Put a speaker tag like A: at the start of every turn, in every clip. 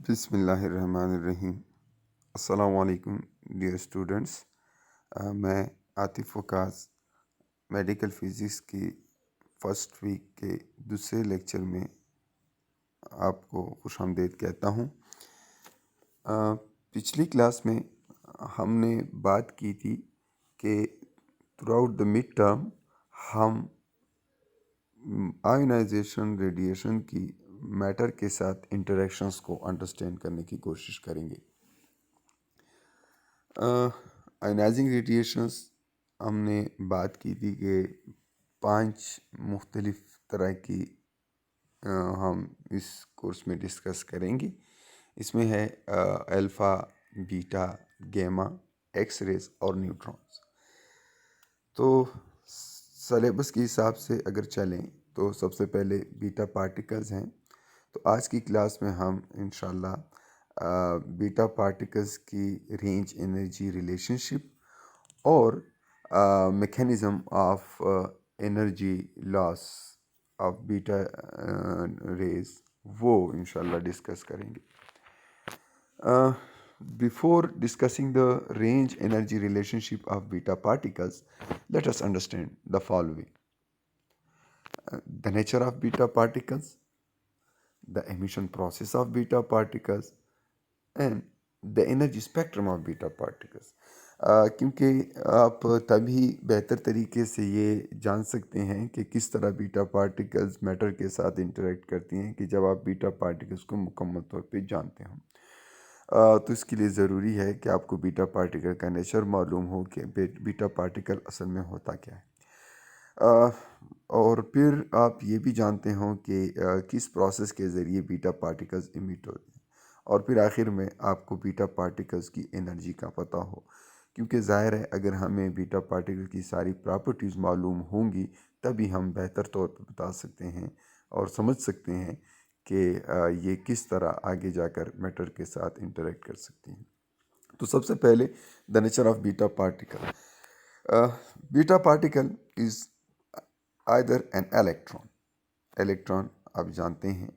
A: बिस्मिल्लाहिर्रहमानिर्रहीम। अस्सलामु अलैकुम डियर स्टूडेंट्स। मैं आतिफ़ वकास मेडिकल फ़िज़िक्स की फ़र्स्ट वीक के दूसरे लेक्चर में आपको खुशामदीद कहता हूँ। पिछली क्लास में हमने बात की थी कि through out the mid term हम आयोनाइजेशन रेडिएशन की मैटर के साथ इंटरेक्शंस को अंडरस्टैंड करने की कोशिश करेंगे। आयोनाइजिंग रेडिएशंस हमने बात की थी कि 5 मुख्तलिफ तरह की हम इस कोर्स में डिस्कस करेंगे। इसमें है alpha, beta, gamma, X rays और न्यूट्रॉन्स। तो सलेबस के हिसाब से अगर चलें तो सबसे पहले बीटा पार्टिकल्स हैं। तो आज की क्लास में हम इंशाल्लाह बीटा पार्टिकल्स की रेंज एनर्जी रिलेशनशिप और mechanism of energy loss of beta raise वो इंशाल्लाह डिस्कस करेंगे। Before discussing the range energy relationship of beta particles, let us understand the following. The nature of beta particles, the emission process of beta particles, and the energy spectrum of beta particles. क्योंकि आप तभी बेहतर तरीके से ये जान सकते हैं कि किस तरह बीटा पार्टिकल्स मैटर के साथ इंटरेक्ट करती हैं कि जब आप बीटा पार्टिकल्स को मुकम्मल तौर पे जानते हो। तो इसके लिए ज़रूरी है कि आपको बीटा पार्टिकल का नेचर मालूम हो कि बीटा पार्टिकल असल में होता क्या है। और फिर आप ये भी जानते हो कि किस प्रोसेस के ज़रिए बीटा पार्टिकल्स इमिट होते हैं। और फिर आखिर में आपको बीटा पार्टिकल्स की एनर्जी का पता हो, क्योंकि ज़ाहिर है अगर हमें बीटा पार्टिकल की सारी प्रॉपर्टीज़ मालूम होंगी तभी हम बेहतर तौर पर बता सकते हैं और समझ सकते हैं कि ये किस तरह आगे जाकर मैटर के साथ इंटरेक्ट कर सकती हैं। तो सबसे पहले the nature of beta particle. Beta particle is either an electron. Electron आप जानते हैं,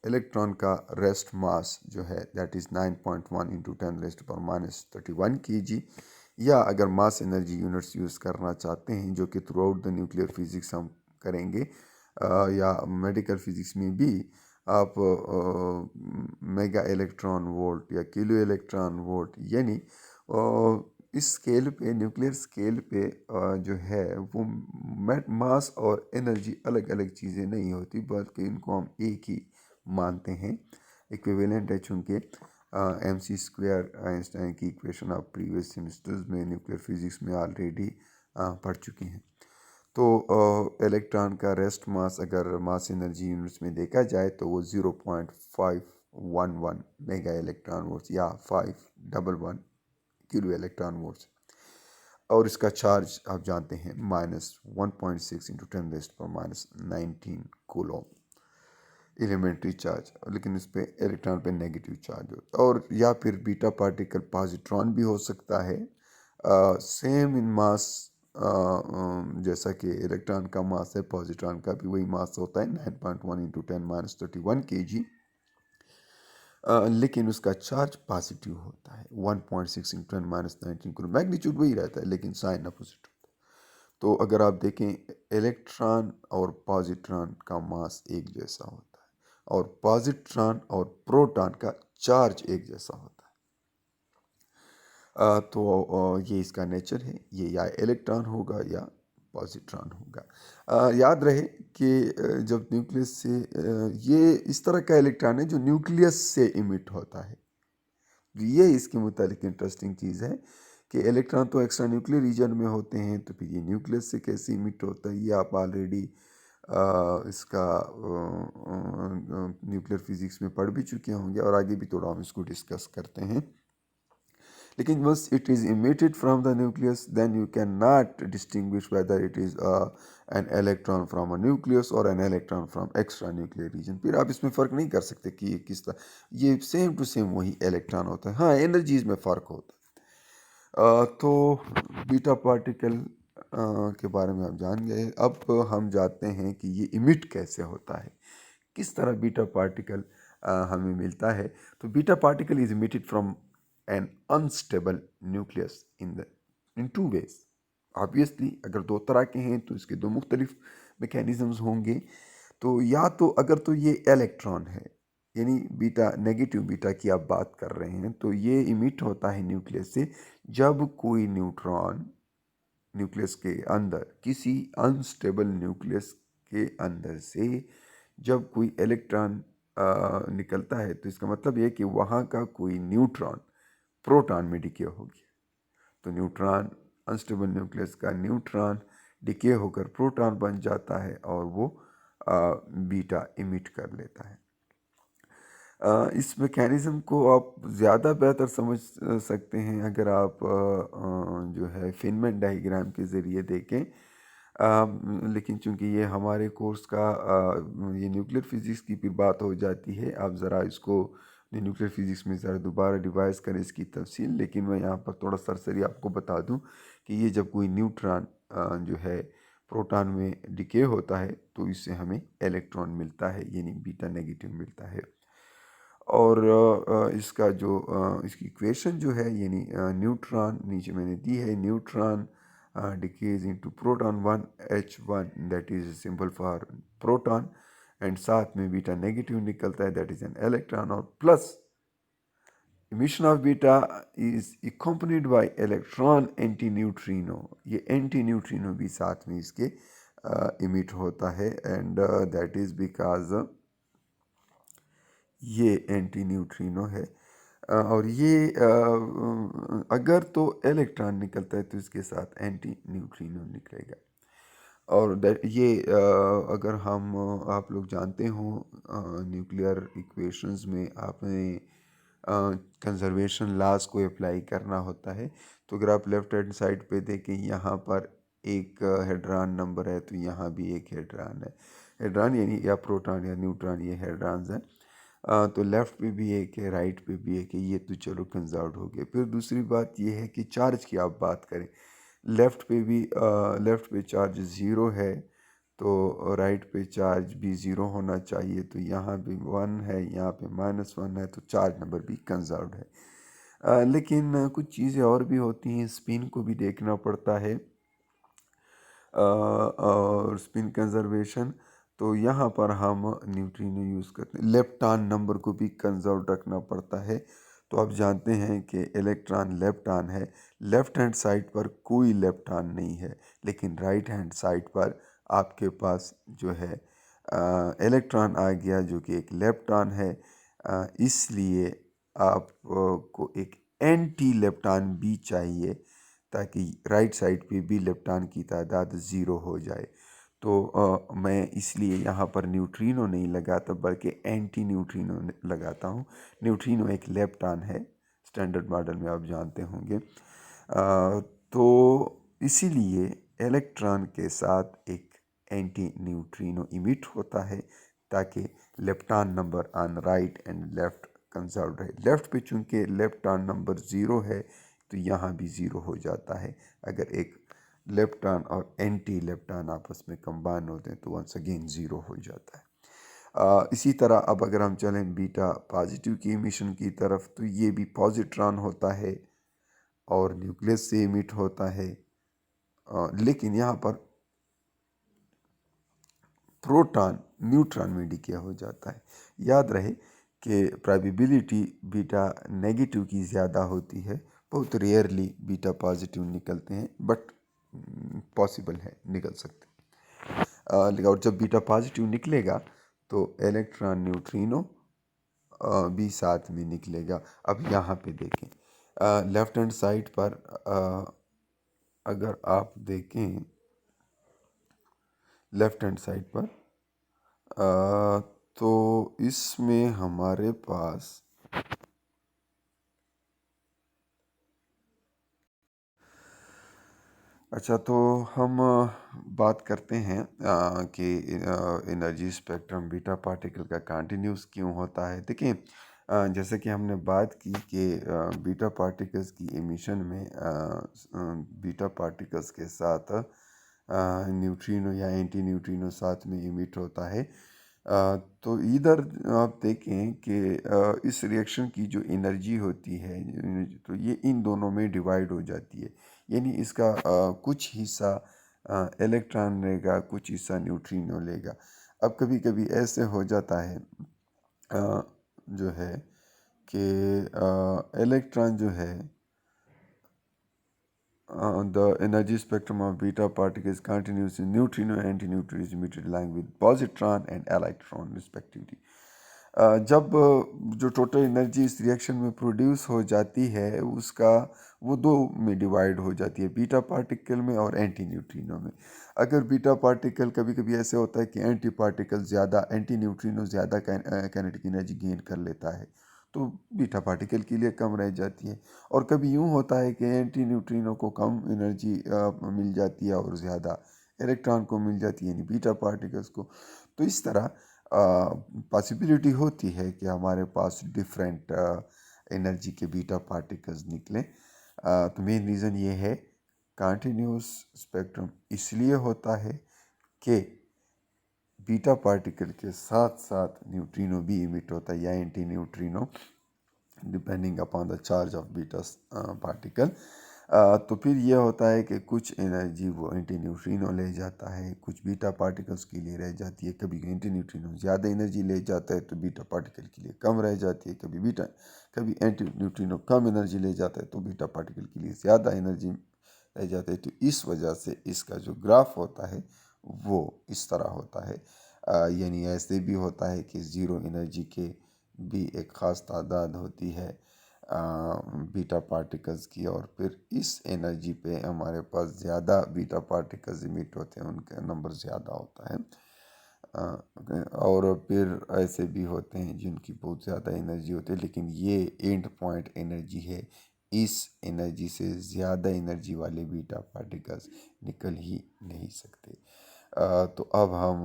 A: इलेक्ट्रॉन का रेस्ट मास जो है दैट इज़ 9.1 इंटू 10⁻³ kg, या अगर मास एनर्जी यूनिट्स यूज़ करना चाहते हैं जो कि through out the nuclear physics हम करेंगे, या मेडिकल फिज़िक्स में भी आप मेगा इलेक्ट्रॉन वोल्ट या किलो इलेक्ट्रॉन वोल्ट, यानी इस स्केल पे, न्यूक्लियर स्केल पे जो है वो मास और एनर्जी अलग अलग चीज़ें नहीं होती, बल्कि इनको हम एक ही मानते हैं, इक्विवेलेंट है। चूँकि mc² आइंस्टाइन की इक्वेशन आप प्रीवियस सेमेस्टर्स में न्यूक्लियर फिज़िक्स में ऑलरेडी पढ़ चुके हैं। तो इलेक्ट्रॉन का रेस्ट मास अगर मास एनर्जी यूनिट्स में देखा जाए तो वो 0.511 मेगा इलेक्ट्रॉन वोल्ट्स या 511 किलो इलेक्ट्रॉन वोल्ट्स, और इसका चार्ज आप जानते हैं -1.6 इंटू 10⁻19 कूलम एलिमेंट्री चार्ज, लेकिन इस पे इलेक्ट्रॉन पे नेगेटिव चार्ज होता है। और या फिर बीटा पार्टिकल पॉजिट्रॉन भी हो सकता है, सेम इन मास, जैसा कि इलेक्ट्रॉन का मास है, पॉजिट्रॉन का भी वही मास होता है 9.1 इंटू 10⁻31 kg, लेकिन उसका चार्ज पॉजिटिव होता है 1.6 इंटू 10⁻19 कूलम। मैग्नीट्यूड वही रहता है लेकिन साइन अपोजिट होता है। तो अगर आप देखें, इलेक्ट्रॉन और पॉजिट्रॉन का मास एक जैसा होता है और पॉजिट्रॉन और प्रोटॉन का चार्ज एक जैसा होता है। तो ये इसका नेचर है, ये या इलेक्ट्रॉन होगा या पॉजिट्रॉन होगा। याद रहे कि जब न्यूक्लियस से ये इस तरह का इलेक्ट्रॉन है जो न्यूक्लियस से इमिट होता है। ये इसके मुतालिक इंटरेस्टिंग चीज़ है कि इलेक्ट्रॉन तो एक्स्ट्रा न्यूक्लियर रीजन में होते हैं, तो फिर ये न्यूक्लियस से कैसे इमिट होता है ये आप ऑलरेडी इसका न्यूक्लियर फिज़िक्स में पढ़ भी चुके होंगे और आगे भी थोड़ा हम इसको डिस्कस करते हैं। लेकिन once it is emitted from the nucleus, then you cannot distinguish whether it is an electron from a nucleus or an electron from extra nuclear region। फिर आप इसमें फ़र्क नहीं कर सकते कि ये किस तरह, ये सेम टू सेम वही इलेक्ट्रॉन होता है। हाँ, एनर्जीज में फ़र्क होता है। तो बीटा पार्टिकल के बारे में आप जान गए। अब हम जानते हैं कि ये इमिट कैसे होता है, किस तरह बीटा पार्टिकल हमें मिलता है। तो beta particle is emitted from an unstable nucleus in two ways. Obviously अगर दो तरह के हैं तो इसके दो मुख्तलिफ मैकेनिज़म्स होंगे। तो या तो अगर तो ये इलेक्ट्रॉन है, यानी बीटा नेगेटिव बीटा की आप बात कर रहे हैं, तो ये इमिट होता है न्यूक्लियस से जब कोई न्यूट्रॉन न्यूक्लियस के अंदर, किसी अनस्टेबल न्यूक्लियस के अंदर से जब कोई इलेक्ट्रॉन निकलता है, तो इसका मतलब ये कि वहाँ का कोई न्यूट्रॉन प्रोटॉन में डिके हो गया। तो न्यूट्रॉन, अनस्टेबल न्यूक्लियस का न्यूट्रॉन डिके होकर प्रोटॉन बन जाता है और वो बीटा इमिट कर लेता है। इस मैकेनिज़्म को आप ज़्यादा बेहतर समझ सकते हैं अगर आप जो है फेनमैन डायग्राम के ज़रिए देखें। लेकिन चूंकि ये हमारे कोर्स का ये न्यूक्लियर फिज़िक्स की फिर बात हो जाती है, आप ज़रा इसको न्यूक्लियर फिज़िक्स में ज़रा दोबारा रिवाइज़ करें इसकी तफसील। लेकिन मैं यहाँ पर थोड़ा सरसरी आपको बता दूँ कि ये जब कोई न्यूट्रॉन जो है प्रोटॉन में डिके होता है तो इससे हमें इलेक्ट्रॉन मिलता है, यानी बीटा नेगेटिव मिलता है। और इसका जो इसकी इक्वेशन जो है, यानी न्यूट्रॉन नीचे मैंने दी है, neutron decays into proton 1h1, that is symbol for proton, and साथ में बीटा नेगेटिव निकलता है, दैट इज़ एन इलेक्ट्रॉन, और plus emission of beta is accompanied by electron anti neutrino। ये एंटी न्यूट्रिनो भी साथ में इसके इमिट होता है, एंड दैट इज़ बिकॉज ये एंटी न्यूट्रिनो है। और ये अगर तो इलेक्ट्रॉन निकलता है तो इसके साथ एंटी न्यूट्रिनो निकलेगा। और ये अगर हम आप लोग जानते हो न्यूक्लियर इक्वेशंस में आपने कंजर्वेशन लॉज को अप्लाई करना होता है। तो अगर आप लेफ्ट हैंड साइड पे देखें, यहाँ पर एक हेड्रॉन नंबर है तो यहाँ भी एक हेड्रॉन है। हेड्रॉन यानी या प्रोटॉन या न्यूट्रॉन, ये हेड्रॉन्स हैं। तो लेफ़्ट पे भी एक है, राइट पे भी एक है, ये तो चलो कंजर्व हो गए। फिर दूसरी बात ये है कि चार्ज की आप बात करें, लेफ़्ट पे भी लेफ़्ट पे चार्ज ज़ीरो है तो राइट पे चार्ज भी ज़ीरो होना चाहिए। तो यहाँ भी 1 है, यहाँ पे -1 है, तो चार्ज नंबर भी कंजर्व्ड है। लेकिन कुछ चीज़ें और भी होती हैं, स्पिन को भी देखना पड़ता है और स्पिन कंजर्वेशन। तो यहाँ पर हम न्यूट्रिनो यूज़ करते हैं। लेप्टॉन नंबर को भी कंजर्व रखना पड़ता है। तो आप जानते हैं कि इलेक्ट्रॉन लेप्टॉन है, लेफ़्ट हैंड साइड पर कोई लेप्टॉन नहीं है, लेकिन राइट हैंड साइड पर आपके पास जो है इलेक्ट्रॉन आ गया जो कि एक लेप्टॉन है। इसलिए आपको एक एंटी लेप्टॉन भी चाहिए ताकि राइट साइड पे भी लेप्टॉन की तादाद ज़ीरो हो जाए। तो मैं इसलिए यहाँ पर न्यूट्रिनो नहीं लगाता बल्कि एंटी न्यूट्रिनो लगाता हूँ। न्यूट्रिनो एक लेप्टॉन है, स्टैंडर्ड मॉडल में आप जानते होंगे। तो इसीलिए इलेक्ट्रॉन के साथ एक एंटी न्यूट्रिनो इमिट होता है ताकि lepton number on right and left conserve रहे। लेफ़्ट पे चूँकि लेप्टॉन नंबर ज़ीरो है तो यहाँ भी ज़ीरो हो जाता है। अगर एक लेप्टॉन और एंटी लेप्टॉन आपस में कंबाइन होते हैं तो वंस अगेन ज़ीरो हो जाता है। इसी तरह अब अगर हम चलें बीटा पॉजिटिव की इमिशन की तरफ, तो ये भी पॉजिट्रॉन होता है और न्यूक्लियस से इमिट होता है। लेकिन यहाँ पर प्रोटॉन न्यूट्रॉन में डिके हो जाता है। याद रहे कि प्रोबेबिलिटी बीटा नेगेटिव की ज़्यादा होती है, बहुत रेयरली बीटा पॉजिटिव निकलते हैं, बट पॉसिबल है, निकल सकते हैं। लेकिन और जब बीटा पॉजिटिव निकलेगा तो इलेक्ट्रॉन न्यूट्रिनो भी साथ में निकलेगा। अब यहाँ पे देखें लेफ्ट हैंड साइड पर अगर आप देखें लेफ्ट हैंड साइड पर तो इसमें हमारे पास अच्छा, तो हम बात करते हैं कि एनर्जी स्पेक्ट्रम बीटा पार्टिकल का कंटिन्यूस क्यों होता है। देखिए जैसे कि हमने बात की कि बीटा पार्टिकल्स की एमिशन में बीटा पार्टिकल्स के साथ न्यूट्रिनो या एंटी न्यूट्रिनो साथ में इमिट होता है। तो इधर आप देखें कि इस रिएक्शन की जो एनर्जी होती है, तो ये इन दोनों में डिवाइड हो जाती है। यानी इसका कुछ हिस्सा इलेक्ट्रॉन लेगा, कुछ हिस्सा न्यूट्रिनो लेगा। अब कभी कभी ऐसे हो जाता है जो है कि इलेक्ट्रॉन जो है, the energy spectrum of beta particles continues in neutrino and antineutrino is emitted along with positron and electron respectively. जब जो टोटल एनर्जी इस रिएक्शन में प्रोड्यूस हो जाती है उसका वो दो में डिवाइड हो जाती है, बीटा पार्टिकल में और एंटी न्यूट्रिनो में। अगर बीटा पार्टिकल, कभी कभी ऐसे होता है कि एंटी पार्टिकल ज़्यादा, एंटी न्यूट्रिनो ज़्यादा काइनेटिक एनर्जी गेन कर लेता है, तो बीटा पार्टिकल के लिए कम रह जाती है। और कभी यूँ होता है कि एंटी न्यूट्रिनो को कम एनर्जी मिल जाती है और ज़्यादा इलेक्ट्रॉन को मिल जाती है, यानी बीटा पार्टिकल्स को। तो इस तरह पॉसिबिलिटी होती है कि हमारे पास डिफरेंट एनर्जी के बीटा पार्टिकल्स निकलें। तो मेन रीज़न ये है, कंटिन्यूस स्पेक्ट्रम इसलिए होता है कि बीटा पार्टिकल के साथ साथ न्यूट्रिनो भी इमिट होता है या anti neutrino, depending upon the charge of beta particle. तो फिर ये होता है कि कुछ एनर्जी वो एंटी न्यूट्रिनो ले जाता है, कुछ बीटा पार्टिकल्स के लिए रह जाती है। कभी एंटी न्यूट्रिनो ज़्यादा एनर्जी ले जाता है तो बीटा पार्टिकल के लिए कम रह जाती है। कभी एंटी न्यूट्रिनो कम एनर्जी ले जाता है तो बीटा पार्टिकल के लिए ज़्यादा एनर्जी रह जाता है। तो इस वजह से इसका जो ग्राफ होता है वो इस तरह होता है। यानी ऐसे भी होता है कि ज़ीरो एनर्जी के भी एक ख़ास तादाद होती है बीटा पार्टिकल्स की, और फिर इस एनर्जी पे हमारे पास ज़्यादा बीटा पार्टिकल्स इमिट होते हैं, उनका नंबर ज़्यादा होता है। और फिर ऐसे भी होते हैं जिनकी बहुत ज़्यादा एनर्जी होती है, लेकिन ये एंड पॉइंट एनर्जी है, इस एनर्जी से ज़्यादा एनर्जी वाले बीटा पार्टिकल्स निकल ही नहीं सकते। तो अब हम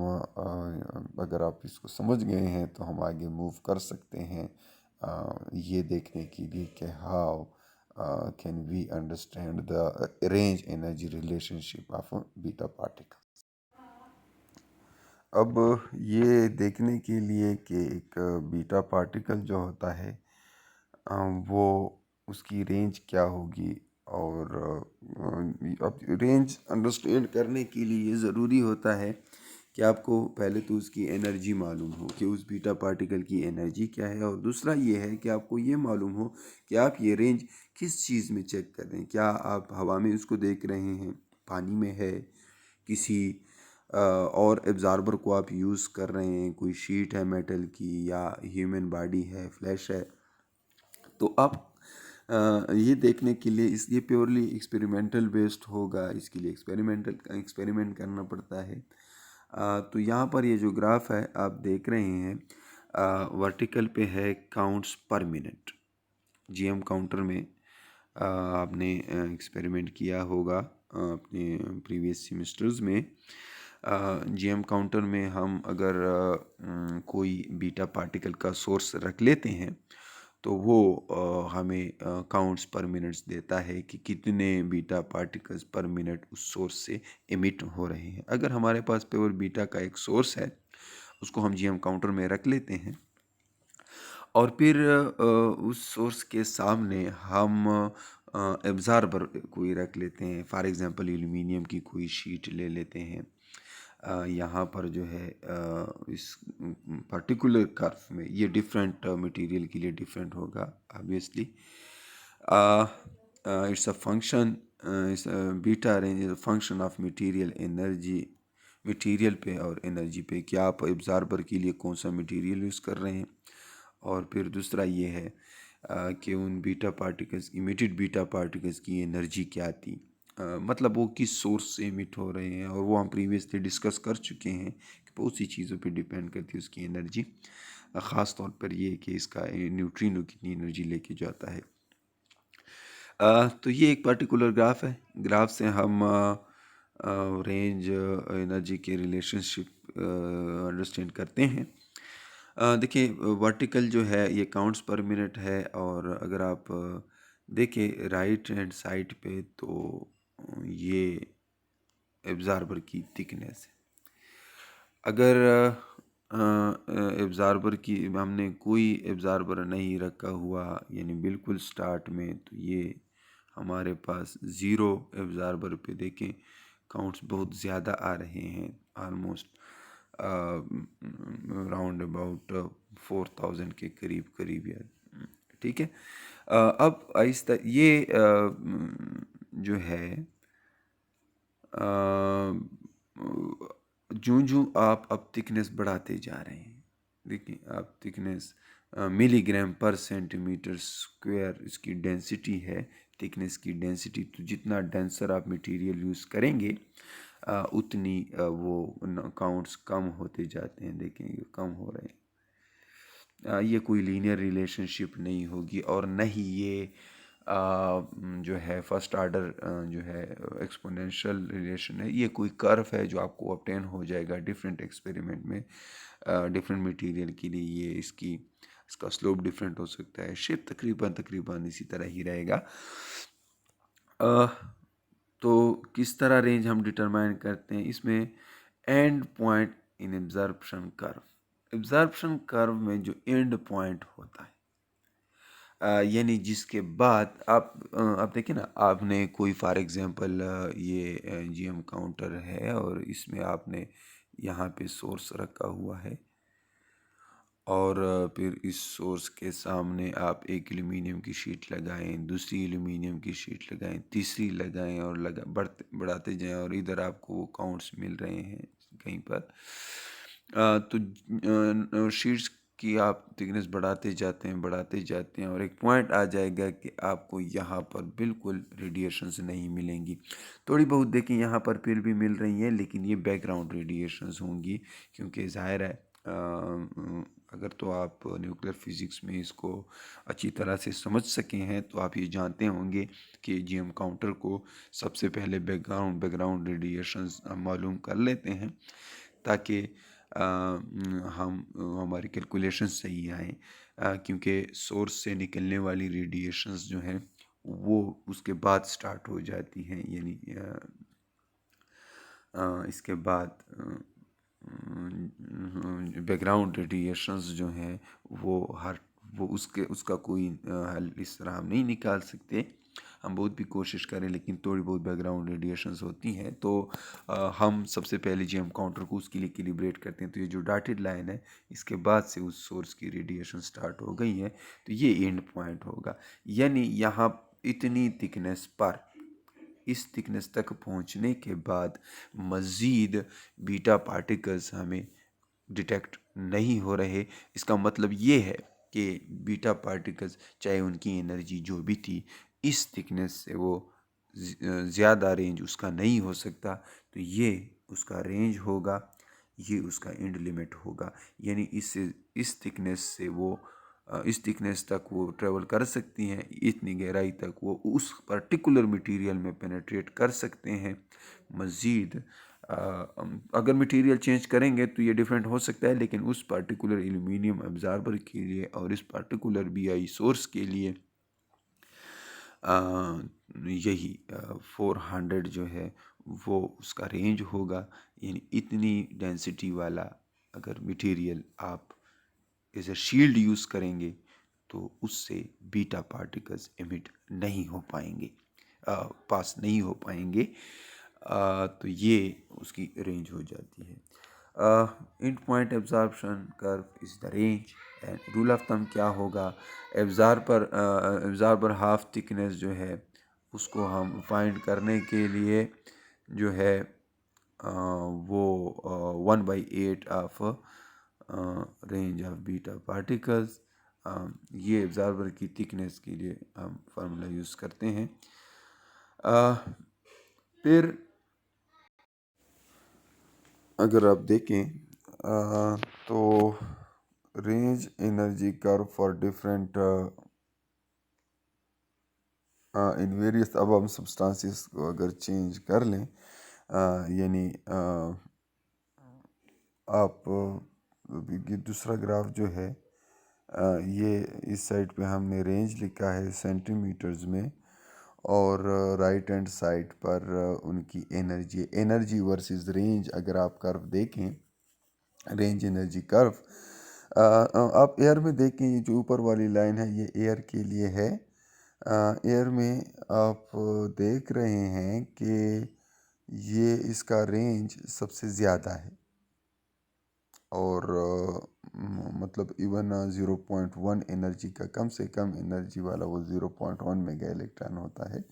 A: अगर आप इसको समझ गए हैं तो हम आगे मूव कर सकते हैं ये देखने के लिए कि how can we understand the range energy relationship of beta particle. अब ये देखने के लिए कि एक बीटा पार्टिकल जो होता है वो उसकी रेंज क्या होगी, और अब रेंज अंडरस्टैंड करने के लिए ये ज़रूरी होता है कि आपको पहले तो उसकी एनर्जी मालूम हो कि उस बीटा पार्टिकल की एनर्जी क्या है, और दूसरा ये है कि आपको ये मालूम हो कि आप ये रेंज किस चीज़ में चेक कर रहे हैं। क्या आप हवा में उसको देख रहे हैं, पानी में है, किसी और एब्ज़ार्बर को आप यूज़ कर रहे हैं, कोई शीट है मेटल की, या ह्यूमन बॉडी है, फ्लैश है। तो आप ये देखने के लिए ये प्योरली एक्सपेरिमेंटल बेस्ड होगा, इसके लिए एक्सपेरिमेंट करना पड़ता है। तो यहाँ पर ये जो ग्राफ है आप देख रहे हैं, वर्टिकल पे है काउंट्स पर मिनट। जीएम काउंटर में आपने एक्सपेरिमेंट किया होगा अपने प्रीवियस सेमेस्टर्स में। जीएम काउंटर में हम अगर कोई बीटा पार्टिकल का सोर्स रख लेते हैं तो वो हमें काउंट्स पर मिनट्स देता है कि कितने बीटा पार्टिकल्स पर मिनट उस सोर्स से एमिट हो रहे हैं। अगर हमारे पास प्योर बीटा का एक सोर्स है, उसको हम जीएम काउंटर में रख लेते हैं, और फिर उस सोर्स के सामने हम एब्ज़ार्बर कोई रख लेते हैं। फॉर एग्ज़ाम्पल एल्यूमिनियम की कोई शीट ले लेते हैं। यहाँ पर जो है इस पर्टिकुलर कर्व में ये डिफरेंट मटेरियल के लिए डिफरेंट होगा ऑब्वियसली। इट्स अ फंक्शन, इस beta range is a function of material energy, material पे और एनर्जी पे, कि आप एब्ज़ार्बर के लिए कौन सा मटेरियल यूज़ कर रहे हैं। और फिर दूसरा ये है कि उन beta particles, emitted beta particles की एनर्जी क्या थी, मतलब वो किस सोर्स से इमिट हो रहे हैं, और वो हम प्रीवियसली डिस्कस कर चुके हैं कि बहुत सी चीज़ों पे डिपेंड करती है उसकी एनर्जी। ख़ास तौर पर ये कि इसका न्यूट्रिनो कितनी एनर्जी लेके जाता है। तो ये एक पर्टिकुलर ग्राफ है। ग्राफ से हम रेंज एनर्जी के रिलेशनशिप अंडरस्टैंड करते हैं। देखिए वर्टिकल जो है ये काउंट्स पर मिनट है, और अगर आप देखें राइट हैंड साइड पे तो ये एब्ज़ार्बर की थिकनेस है। अगर एब्ज़ार्बर की हमने कोई एब्ज़ार्बर नहीं रखा हुआ, यानी बिल्कुल स्टार्ट में, तो ये हमारे पास ज़ीरो एब्ज़ार्बर पे देखें काउंट्स बहुत ज़्यादा आ रहे हैं, आलमोस्ट राउंड अबाउट 4000 के करीब करीब, या ठीक है। अब आहिस्ता ये जो है जूं जूं आप अब थिकनेस बढ़ाते जा रहे हैं, देखिए आप थिकनेस मिलीग्राम पर सेंटीमीटर स्क्वायर इसकी डेंसिटी है, थिकनेस की डेंसिटी। तो जितना डेंसर आप मटेरियल यूज़ करेंगे उतनी वो काउंट्स कम होते जाते हैं, देखिए ये कम हो रहे हैं। ये कोई लीनियर रिलेशनशिप नहीं होगी, और न ही ये जो है फर्स्ट आर्डर जो है एक्सपोनेंशियल रिलेशन है। ये कोई कर्व है जो आपको ऑब्टेन हो जाएगा डिफरेंट एक्सपेरिमेंट में, डिफरेंट मटेरियल के लिए। ये इसका स्लोप डिफरेंट हो सकता है, शेप तकरीबन तकरीबन इसी तरह ही रहेगा। तो किस तरह रेंज हम डिटरमाइन करते हैं, इसमें and point in absorption curve, absorption curve में जो एंड पॉइंट होता है, यानी जिसके बाद आप देखिए ना, आपने कोई फॉर एग्जांपल ये जीएम काउंटर है और इसमें आपने यहाँ पे सोर्स रखा हुआ है, और फिर इस सोर्स के सामने आप एक एल्यूमिनियम की शीट लगाएं, दूसरी एल्यूमिनियम की शीट लगाएं, तीसरी लगाएं, और बढ़ाते जाएं, और इधर आपको वो काउंट्स मिल रहे हैं कहीं पर। तो शीट्स की आप थिकनेस बढ़ाते जाते हैं, और एक पॉइंट आ जाएगा कि आपको यहाँ पर बिल्कुल रेडिएशंस नहीं मिलेंगी। थोड़ी बहुत देखिए यहाँ पर फिर भी मिल रही हैं, लेकिन ये बैकग्राउंड रेडिएशंस होंगी, क्योंकि ज़ाहिर है अगर तो आप न्यूक्लियर फिज़िक्स में इसको अच्छी तरह से समझ सके हैं तो आप ये जानते होंगे कि जीएम काउंटर को सबसे पहले बैकग्राउंड रेडिएशंस हम मालूम कर लेते हैं, ताकि हम हमारी कैलकुलेशन सही आए, क्योंकि सोर्स से निकलने वाली रेडिएशंस जो हैं वो उसके बाद स्टार्ट हो जाती हैं, यानी इसके बाद बैकग्राउंड रेडिएशंस जो हैं वो उसका कोई हल इस तरह हम नहीं निकाल सकते, हम बहुत भी कोशिश करें, लेकिन थोड़ी बहुत बैकग्राउंड रेडिएशंस होती हैं। तो हम सबसे पहले जीएम काउंटर को उसके लिए कैलिब्रेट करते हैं। तो ये जो डॉटेड लाइन है, इसके बाद से उस सोर्स की रेडिएशन स्टार्ट हो गई है, तो ये एंड पॉइंट होगा। यानी यहाँ इतनी थिकनेस पर, इस थिकनेस तक पहुँचने के बाद मज़ीद बीटा पार्टिकल्स हमें डिटेक्ट नहीं हो रहे। इसका मतलब ये है कि बीटा पार्टिकल्स, चाहे उनकी एनर्जी जो भी थी, इस थिकनेस से वो ज़्यादा रेंज उसका नहीं हो सकता। तो ये उसका रेंज होगा, ये उसका एंड लिमिट होगा। यानी इस थिकनेस से वो इस थिकनेस तक वो ट्रेवल कर सकती हैं, इतनी गहराई तक वो उस पर्टिकुलर मटेरियल में पेनेट्रेट कर सकते हैं। मज़ीद अगर मटेरियल चेंज करेंगे तो ये डिफरेंट हो सकता है, लेकिन उस पर्टिकुलर एल्यूमिनियम एब्ज़ार्बर के लिए और इस पर्टिकुलर बीआई सोर्स के लिए यही 400 जो है वो उसका रेंज होगा। यानी इतनी डेंसिटी वाला अगर मटेरियल आप एज ए शील्ड यूज़ करेंगे तो उससे बीटा पार्टिकल्स एमिट नहीं हो पाएंगे, पास नहीं हो पाएंगे। तो ये उसकी रेंज हो जाती है। And point absorption curve is the range, and rule of thumb क्या होगा, एब्जॉर्बर हाफ थिकनेस जो है उसको हम फाइंड करने के लिए जो है वो 1/8 of range of beta particles, ये एब्जॉर्बर की थिकनेस के लिए हम फार्मूला यूज़ करते हैं। फिर अगर आप देखें तो range energy curve for different in various, अब हम सब्सटेंसेस को अगर चेंज कर लें, यानी आप ये दूसरा ग्राफ जो है ये इस साइड पे हमने रेंज लिखा है सेंटीमीटर्स में, और राइट हैंड साइड पर उनकी एनर्जी वर्सेस रेंज अगर आप कर्व देखें रेंज एनर्जी कर्व। आप एयर में देखें, ये जो ऊपर वाली लाइन है ये एयर के लिए है। एयर में आप देख रहे हैं कि ये इसका रेंज सबसे ज़्यादा है, और मतलब इवन 0.1 एनर्जी का, कम से कम एनर्जी वाला वो 0.1 मेगा इलेक्ट्रॉन होता है।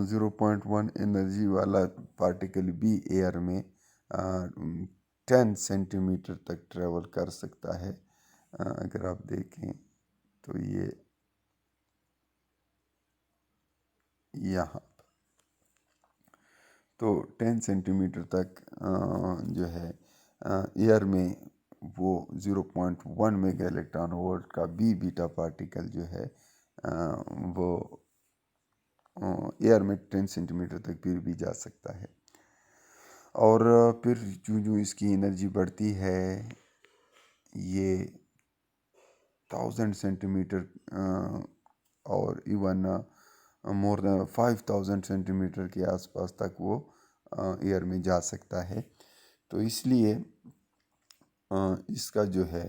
A: 0.1 एनर्जी वाला पार्टिकल भी एयर में 10 सेंटीमीटर तक ट्रेवल कर सकता है। अगर आप देखें तो ये यहाँ, तो 10 सेंटीमीटर तक जो है एयर में वो 0.1 मेगा इलेक्ट्रॉन वोल्ट का बी बीटा पार्टिकल जो है वो एयर में 10 सेंटीमीटर तक फिर भी जा सकता है। और फिर जो जो इसकी एनर्जी बढ़ती है, ये 1000 सेंटीमीटर और इवन मोर देन 5000 सेंटीमीटर के आसपास तक वो एयर में जा सकता है। तो इसलिए इसका जो है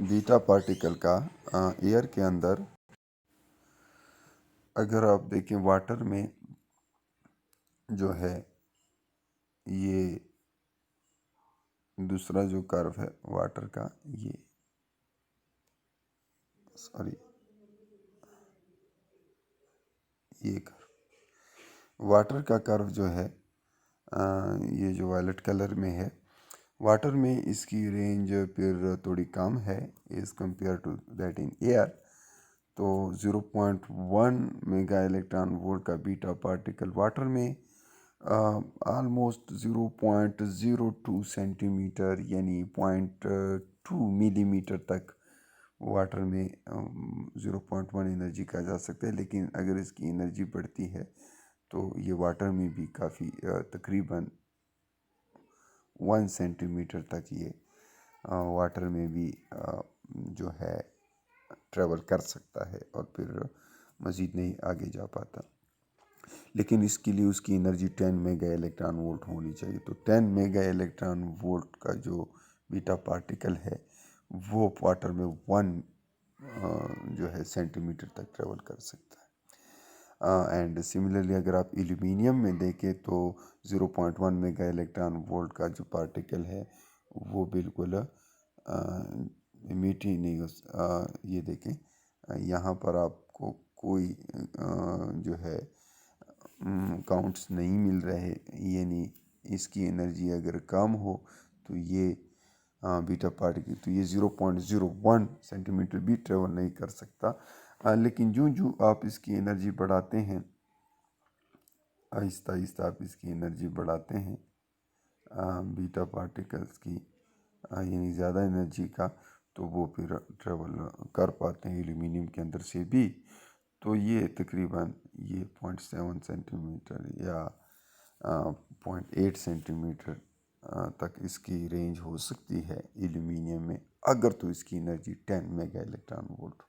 A: बीटा पार्टिकल का एयर के अंदर, अगर आप देखें वाटर में जो है, ये दूसरा जो कर्व है वाटर का, ये सॉरी ये कर्व वाटर का कर्व जो है, ये जो वायलेट कलर में है, वाटर में इसकी रेंज फिर थोड़ी कम है as compare to that in air. तो 0.1 मेगा इलेक्ट्रॉन वोल्ट का बीटा पार्टिकल वाटर में ऑलमोस्ट 0.02 सेंटीमीटर यानी 0.2 मिलीमीटर तक वाटर में 0.1 एनर्जी का जा सकता है। लेकिन अगर इसकी एनर्जी बढ़ती है तो ये वाटर में भी काफ़ी तकरीबन 1 सेंटीमीटर तक ये वाटर में भी जो है ट्रेवल कर सकता है और फिर मज़ीद नहीं आगे जा पाता। लेकिन इसके लिए उसकी एनर्जी 10 मेगा इलेक्ट्रॉन वोल्ट होनी चाहिए। तो 10 मेगा इलेक्ट्रॉन वोल्ट का जो बीटा पार्टिकल है वो वाटर में 1 जो है सेंटीमीटर तक ट्रेवल कर सकता है। एंड सिमिलरली अगर आप एल्यूमिनियम में देखें तो 0.1 मेगा इलेक्ट्रॉन वोल्ट का जो पार्टिकल है वो बिल्कुल मीठी नहीं हो, ये देखें यहाँ पर आपको कोई जो है काउंट्स नहीं मिल रहे, यानी इसकी एनर्जी अगर कम हो तो ये बीटा पार्टिकल, तो ये 0.01 सेंटीमीटर भी ट्रेवल नहीं कर सकता। लेकिन जो जो आप इसकी एनर्जी बढ़ाते हैं, आहिस्ता आहिस्ता आप इसकी एनर्जी बढ़ाते हैं बीटा पार्टिकल्स की, यानी ज़्यादा एनर्जी का, तो वो फिर ट्रेवल कर पाते हैं एल्यूमिनियम के अंदर से भी। तो ये तकरीबन ये 0.7 सेंटीमीटर या 0.8 सेंटीमीटर तक इसकी रेंज हो सकती है एल्यूमिनियम में, अगर तो इसकी एनर्जी 10 मेगा इलेक्ट्रॉन वोल्ट।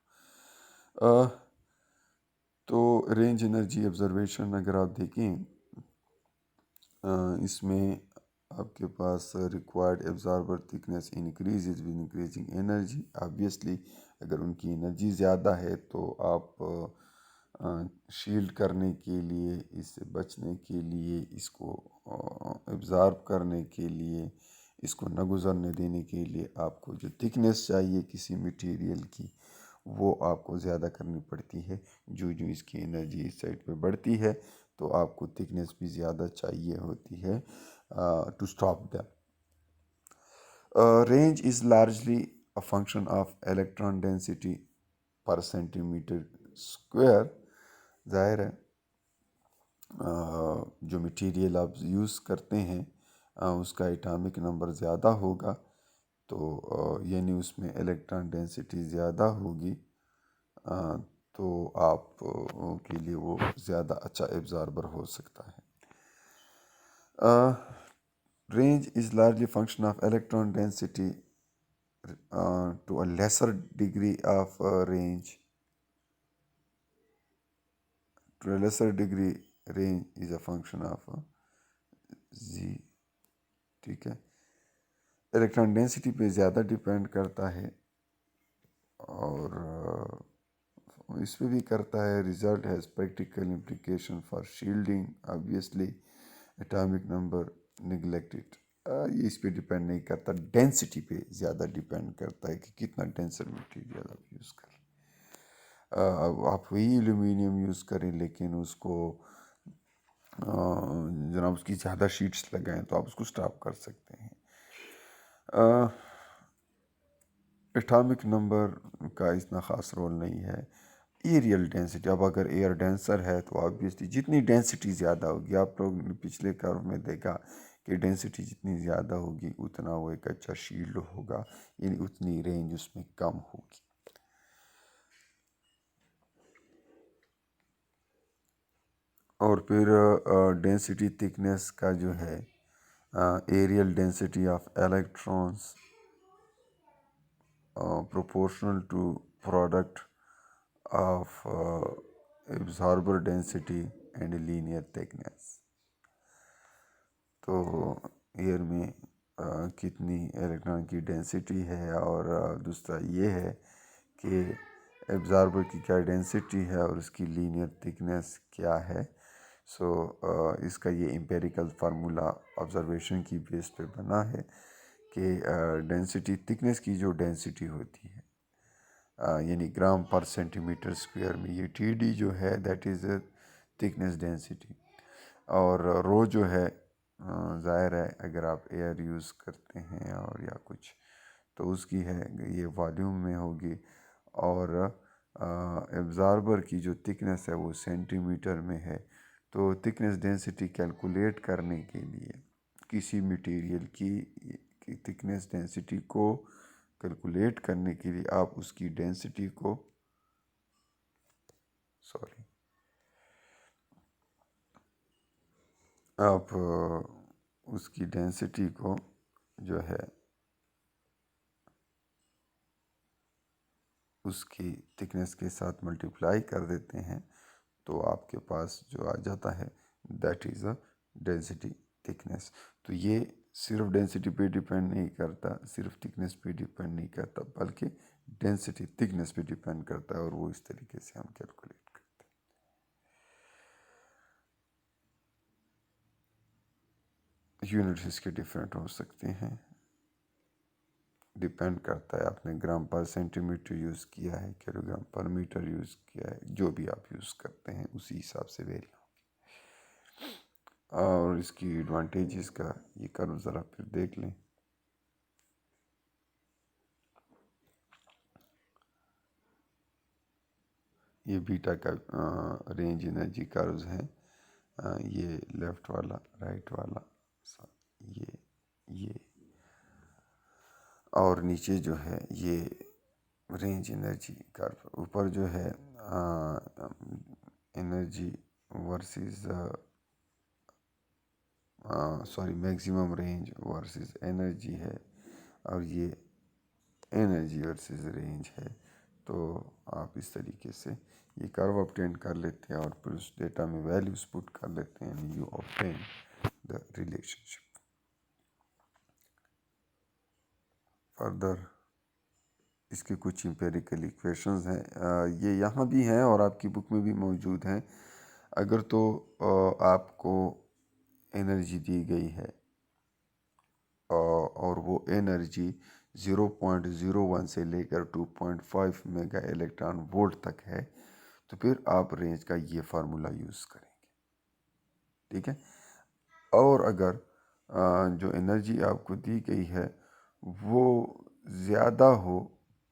A: तो रेंज एनर्जी ऑब्जर्वेशन अगर आप देखें, इसमें आपके पास required absorber thickness increase with increasing energy. Obviously अगर उनकी एनर्जी ज़्यादा है तो आप शील्ड करने के लिए, इससे बचने के लिए, इसको एब्ज़ॉर्ब करने के लिए, इसको न गुज़रने देने के लिए आपको जो थिकनेस चाहिए किसी मटेरियल की वो आपको ज़्यादा करनी पड़ती है। जो जो इसकी एनर्जी इस साइड पे बढ़ती है तो आपको थिकनेस भी ज़्यादा चाहिए होती है to stop them. Range is largely a function of electron density per centimetre square. ज़ाहिर है जो मटेरियल आप यूज़ करते हैं उसका एटॉमिक नंबर ज़्यादा होगा, तो यानी उसमें इलेक्ट्रॉन डेंसिटी ज़्यादा होगी, तो आप के लिए वो ज़्यादा अच्छा एब्ज़ॉर्बर हो सकता है। Range is largely function of electron density to a lesser degree of range, to a lesser degree range is a function of Z, ठीक है। इलेक्ट्रॉन डेंसिटी पे ज़्यादा डिपेंड करता है और इस पे भी करता है। Result has practical implication for shielding obviously, atomic number neglected. ये इस पे डिपेंड नहीं करता, डेंसिटी पे ज़्यादा डिपेंड करता है कि कितना डेंसर मटेरियल आप यूज़ करें। अब आप वही एल्यूमिनियम यूज़ करें लेकिन उसको जनाब उसकी ज़्यादा शीट्स लगाएं तो आप उसको स्टॉप कर सकते हैं। एटॉमिक नंबर का इतना ख़ास रोल नहीं है। एरियल डेंसिटी, अब अगर एयर डेंसर है तो ऑब्वियसली जितनी डेंसिटी ज़्यादा होगी, आप लोग ने पिछले कर्व में देखा कि डेंसिटी जितनी ज़्यादा होगी उतना वो एक अच्छा शील्ड होगा, यानी उतनी रेंज उसमें कम होगी। और फिर डेंसिटी थिकनेस का जो है, areal density of electrons proportional to product of absorber density and linear thickness. तो एयर में कितनी इलेक्ट्रॉन की डेंसिटी है और दूसरा ये है कि एब्जॉर्बर की क्या डेंसिटी है और उसकी लीनियर थिकनेस क्या है। सो इसका ये एम्पिरिकल फार्मूला ऑब्जर्वेशन की बेस पे बना है कि डेंसिटी थिकनेस की जो डेंसिटी होती है यानी ग्राम पर सेंटीमीटर स्क्वायर में, ये TD जो है दैट इज़ थिकनेस डेंसिटी। और रो जो है ज़ाहिर है अगर आप एयर यूज़ करते हैं और या कुछ तो उसकी है ये वॉल्यूम में होगी। और एब्ज़ॉर्बर की जो थिकनेस है वो सेंटीमीटर में है। तो थिकनेस डेंसिटी कैलकुलेट करने के लिए किसी मटेरियल की थिकनेस डेंसिटी को कैलकुलेट करने के लिए आप उसकी डेंसिटी को सॉरी आप उसकी डेंसिटी को जो है उसकी थिकनेस के साथ मल्टीप्लाई कर देते हैं तो आपके पास जो आ जाता है that is a density thickness. तो ये सिर्फ डेंसिटी पे डिपेंड नहीं करता, सिर्फ थिकनेस पे डिपेंड नहीं करता, बल्कि डेंसिटी थिकनेस पे डिपेंड करता है और वो इस तरीके से हम कैलकुलेट करते हैं। यूनिट्स इसके डिफरेंट हो सकते हैं, डिपेंड करता है आपने ग्राम पर सेंटीमीटर यूज़ किया है, किलोग्राम पर मीटर यूज़ किया है, जो भी आप यूज़ करते हैं उसी हिसाब से वेरी होगी। और इसकी एडवांटेजेस का ये कर्व ज़रा फिर देख लें। ये बीटा का रेंज एनर्जी कर्व्स हैं। ये लेफ़्ट वाला, राइट वाला, ये और नीचे जो है ये रेंज एनर्जी कर्व। ऊपर जो है energy versus sorry maximum range versus energy है और ये एनर्जी वर्सेस रेंज है। तो आप इस तरीके से ये कर्व ऑब्टेन कर लेते हैं और फिर उस डेटा में वैल्यूज पुट कर लेते हैं and you obtain the relationship. Further इसके कुछ एम्पिरिकल इक्वेशंस हैं, ये यहाँ भी हैं और आपकी बुक में भी मौजूद हैं। अगर तो आपको एनर्जी दी गई है और वो एनर्जी 0.01 से लेकर 2.5 मेगा इलेक्ट्रॉन वोल्ट तक है तो फिर आप रेंज का ये फार्मूला यूज़ करेंगे, ठीक है। और अगर जो एनर्जी आपको दी गई है वो ज़्यादा हो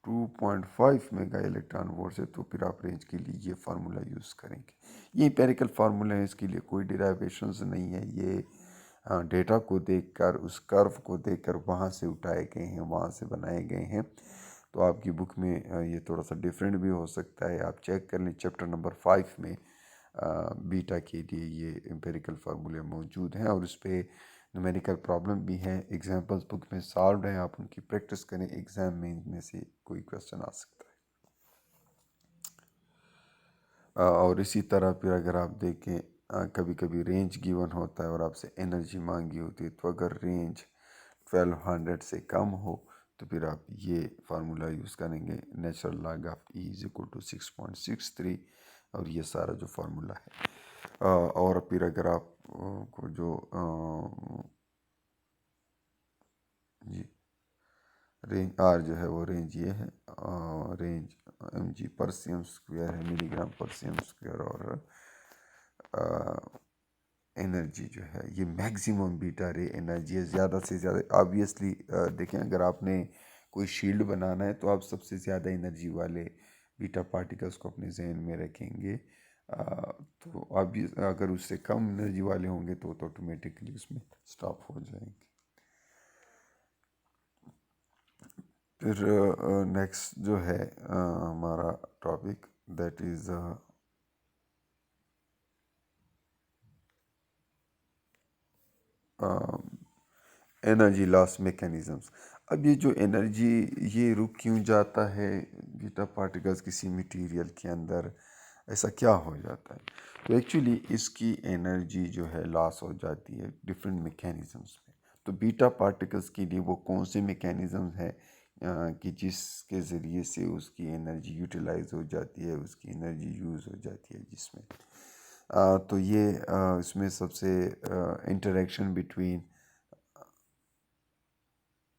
A: 2.5 मेगा इलेक्ट्रॉन वोल्ट से तो फिर आप रेंज के लिए ये फार्मूला यूज़ करेंगे। ये एम्पिरिकल फार्मूला है, इसके लिए कोई डिराइवेशंस नहीं है। ये डेटा को देखकर, उस कर्व को देखकर वहाँ से उठाए गए हैं, वहाँ से बनाए गए हैं। तो आपकी बुक में ये थोड़ा सा डिफरेंट भी हो सकता है, आप चेक कर लें। चैप्टर नंबर 5 में बीटा के लिए ये एम्पिरिकल फार्मूले मौजूद हैं और उस पर न्यूमेरिकल प्रॉब्लम भी हैं, एग्जांपल्स बुक में सॉल्व हैं, आप उनकी प्रैक्टिस करें, एग्ज़ाम में इनमें से कोई क्वेश्चन आ सकता है। और इसी तरह फिर अगर आप देखें कभी कभी रेंज गिवन होता है और आपसे एनर्जी मांगी होती है, तो अगर रेंज 1200 से कम हो तो फिर आप ये फार्मूला यूज़ करेंगे, natural log of e is equal to 6.63, और ये सारा जो फार्मूला है। और फिर अगर आप को जो जी रेंज आर जो है वो रेंज ये है, रेंज एम जी पर सेम स्क्वायर है, मिलीग्राम पर सेम स्क्वायर, और एनर्जी जो है ये मैक्सिमम बीटा रे एनर्जी है, ज़्यादा से ज़्यादा। ऑब्वियसली देखें, अगर आपने कोई शील्ड बनाना है तो आप सबसे ज़्यादा एनर्जी वाले बीटा पार्टिकल्स को अपने जहन में रखेंगे। तो ऑब्वियस अगर उससे कम एनर्जी वाले होंगे तो ऑटोमेटिकली उसमें स्टॉप हो जाएंगे। फिर नेक्स्ट जो है हमारा topic, that is energy loss mechanisms. अब ये जो एनर्जी, ये रुक क्यों जाता है बीटा पार्टिकल्स किसी मटेरियल के अंदर, ऐसा क्या हो जाता है? तो एक्चुअली इसकी एनर्जी जो है लॉस हो जाती है डिफरेंट मैकेनिज़म्स में। तो बीटा पार्टिकल्स के लिए वो कौन से मैकेनिज़म्स है कि जिसके ज़रिए से उसकी एनर्जी यूटिलाइज हो जाती है, उसकी एनर्जी यूज़ हो जाती है जिसमें तो ये इसमें सबसे इंटरेक्शन बिटवीन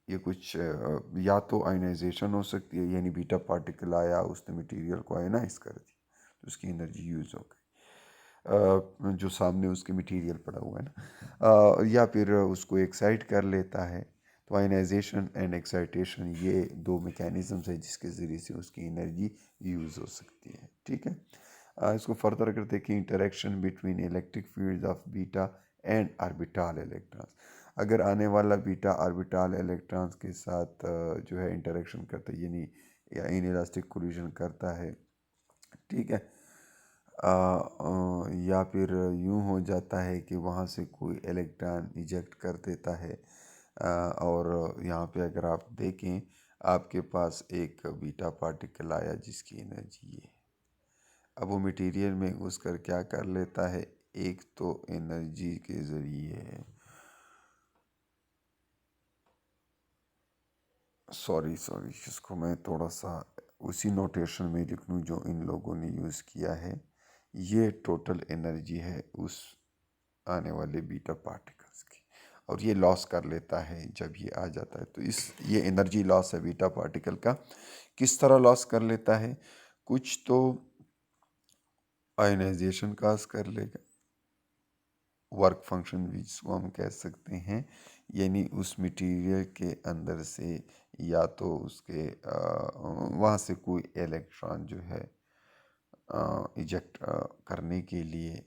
A: ये कुछ या तो आयनाइजेशन हो सकती है, यानी बीटा पार्टिकल आया, उसने मटेरियल को आयनाइज कर दिया तो उसकी एनर्जी यूज़ हो गई, जो सामने उसके मटेरियल पड़ा हुआ है ना, या फिर उसको एक्साइट कर लेता है। तो आयनाइजेशन एंड एक्साइटेशन ये दो मैकेनिज़म्स है जिसके ज़रिए से उसकी एनर्जी यूज़ हो सकती है। ठीक है, इसको फर्दर अगर देखें, interaction between electric field of beta and orbital electrons. अगर आने वाला बीटा ऑर्बिटल इलेक्ट्रॉन्स के साथ जो है इंटरेक्शन करता है, यानी या इनइलास्टिक कोलिजन करता है, ठीक है, या फिर यूं हो जाता है कि वहाँ से कोई इलेक्ट्रॉन इजेक्ट कर देता है, और यहाँ पे अगर आप देखें, आपके पास एक बीटा पार्टिकल आया जिसकी एनर्जी ये है। अब वो मटेरियल में घुसकर क्या कर लेता है, एक तो एनर्जी के ज़रिए, सॉरी सॉरी इसको मैं थोड़ा सा उसी नोटेशन में लिख लूँ जो इन लोगों ने यूज़ किया है। ये टोटल एनर्जी है उस आने वाले बीटा पार्टिकल्स की, और ये लॉस कर लेता है जब ये आ जाता है। तो ये एनर्जी लॉस है बीटा पार्टिकल का। किस तरह लॉस कर लेता है? कुछ तो आयनाइजेशन काज कर लेगा, वर्क फंक्शन भी जिसको हम कह सकते हैं, यानी उस मटेरियल के अंदर से या तो उसके वहाँ से कोई इलेक्ट्रॉन जो है इजेक्ट करने के लिए,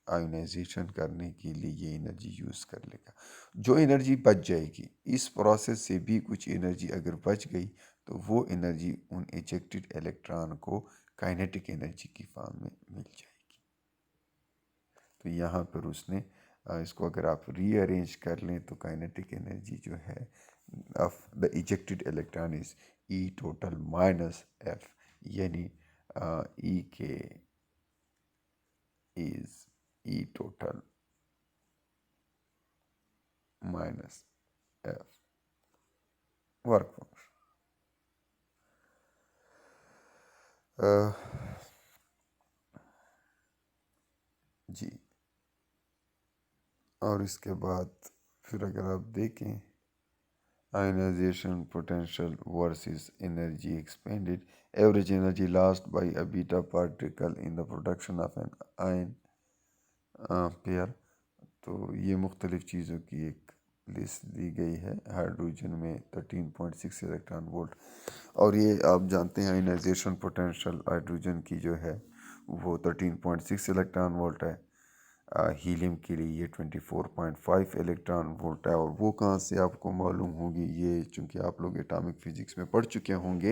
A: आयोनाइजेशन करने के लिए ये एनर्जी यूज़ कर लेगा। जो एनर्जी बच जाएगी इस प्रोसेस से भी, कुछ एनर्जी अगर बच गई तो वो एनर्जी उन इजेक्टेड इलेक्ट्रॉन को काइनेटिक एनर्जी की फॉर्म में मिल जाएगी। तो यहाँ पर उसने इसको अगर आप रीअरेंज कर लें तो काइनेटिक एनर्जी जो है of the ejected electron is E total minus F, यानी E K is E total minus F work function. जी, और इसके बाद फिर अगर आप देखें, ionization potential versus energy expended, average energy lost by a beta particle in the production of an ion pair। तो ये मुख्तलिफ़ चीज़ों की एक लिस्ट दी गई है। हाइड्रोजन में 13.6 इलेक्ट्रॉन वोल्ट, और ये आप जानते हैं आयनाइजेशन पोटेंशियल हाइड्रोजन की जो है वो 13.6 इलेक्ट्रॉन वोल्ट है। हीलियम के लिए ये 24.5 इलेक्ट्रॉन वोल्ट है। और वो कहाँ से आपको मालूम होगी, ये चूँकि आप लोग एटॉमिक फ़िज़िक्स में पढ़ चुके होंगे,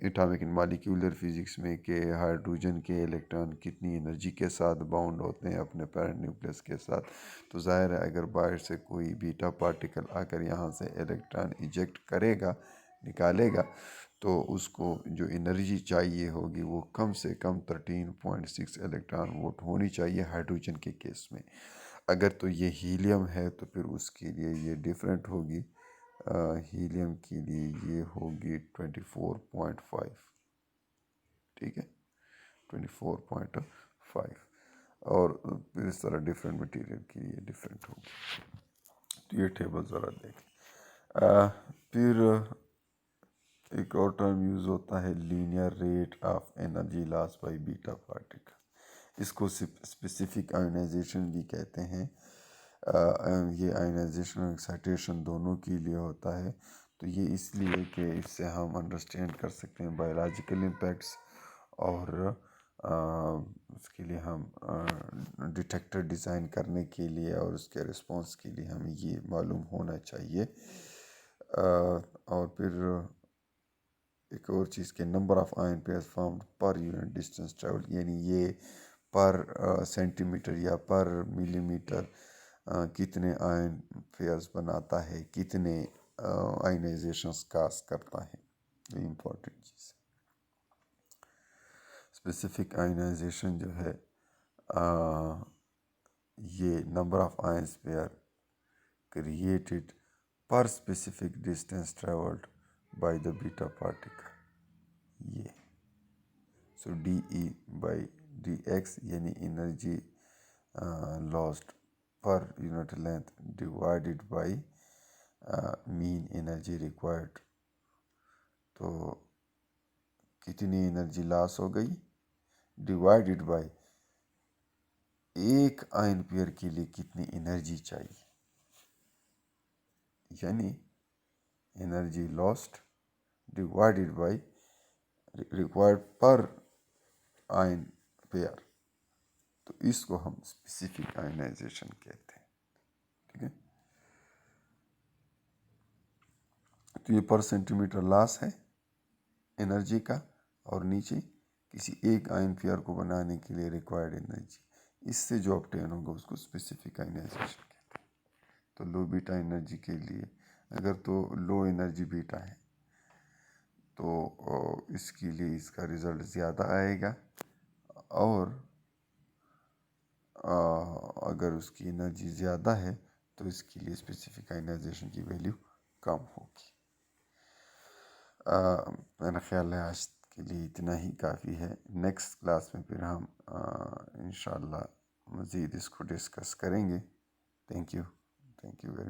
A: एटॉमिक एंड मॉलिक्यूलर फिज़िक्स में, कि हाइड्रोजन के इलेक्ट्रॉन कितनी एनर्जी के साथ बाउंड होते हैं अपने पेरेंट न्यूक्लियस के साथ। तो ज़ाहिर है अगर बाहर से कोई बीटा पार्टिकल आकर यहाँ से इलेक्ट्रॉन इजेक्ट करेगा निकालेगा तो उसको जो एनर्जी चाहिए होगी वो कम से कम 13.6 इलेक्ट्रॉन वोल्ट होनी चाहिए हाइड्रोजन के केस में। अगर तो ये हीलियम है तो फिर उसके लिए ये डिफरेंट होगी। हीलियम के लिए ये होगी 24.5, ठीक है, 24.5। और फिर इस तरह डिफरेंट मटेरियल के लिए डिफरेंट होगी। तो ये टेबल ज़रा देखें। फिर एक और टर्म यूज़ होता है linear rate of energy loss by beta particle. इसको स्पेसिफिक आयोनाइजेशन भी कहते हैं। ये आयोनाइजेशन और एक्साइटेशन दोनों के लिए होता है। तो ये इसलिए कि इससे हम अंडरस्टैंड कर सकते हैं बायोलॉजिकल इम्पैक्ट्स, और उसके लिए हम डिटेक्टर डिज़ाइन करने के लिए और उसके रिस्पॉन्स के लिए हमें ये मालूम होना चाहिए। और फिर एक और चीज़ के number of ion pairs formed per unit distance travel, यानी ये पर सेंटीमीटर या पर मिलीमीटर कितने आयन पेयर्स बनाता है, कितने आयनाइजेशंस काज करता है, ये इम्पोर्टेंट चीज़। स्पेसिफिक आयनाइजेशन जो है ये number of ions pair created per specific distance travelled by the beta particle, ये। So D E by D X यानी energy lost per unit length divided by mean energy required. तो कितनी energy loss हो गई divided by एक ion pair के लिए कितनी एनर्जी चाहिए, यानी energy lost divided by required per ion pair. तो इसको हम स्पेसिफिक आयनाइजेशन कहते हैं, ठीक है। तो ये पर सेंटीमीटर लॉस है एनर्जी का, और नीचे किसी एक आयन पेयर को बनाने के लिए रिक्वायर्ड एनर्जी, इससे जो ऑब्टेन होगा उसको स्पेसिफिक आयनाइजेशन कहते हैं। तो लो बीटा एनर्जी के लिए अगर तो लो एनर्जी बीटा है तो इसके लिए इसका रिज़ल्ट ज़्यादा आएगा, और अगर उसकी एनर्जी ज़्यादा है तो इसके लिए स्पेसिफिक आयनाइजेशन की वैल्यू कम होगी। मेरा ख्याल है आज के लिए इतना ही काफ़ी है। नेक्स्ट क्लास में फिर हम इंशाल्लाह मज़ीद इसको डिस्कस करेंगे। Thank you very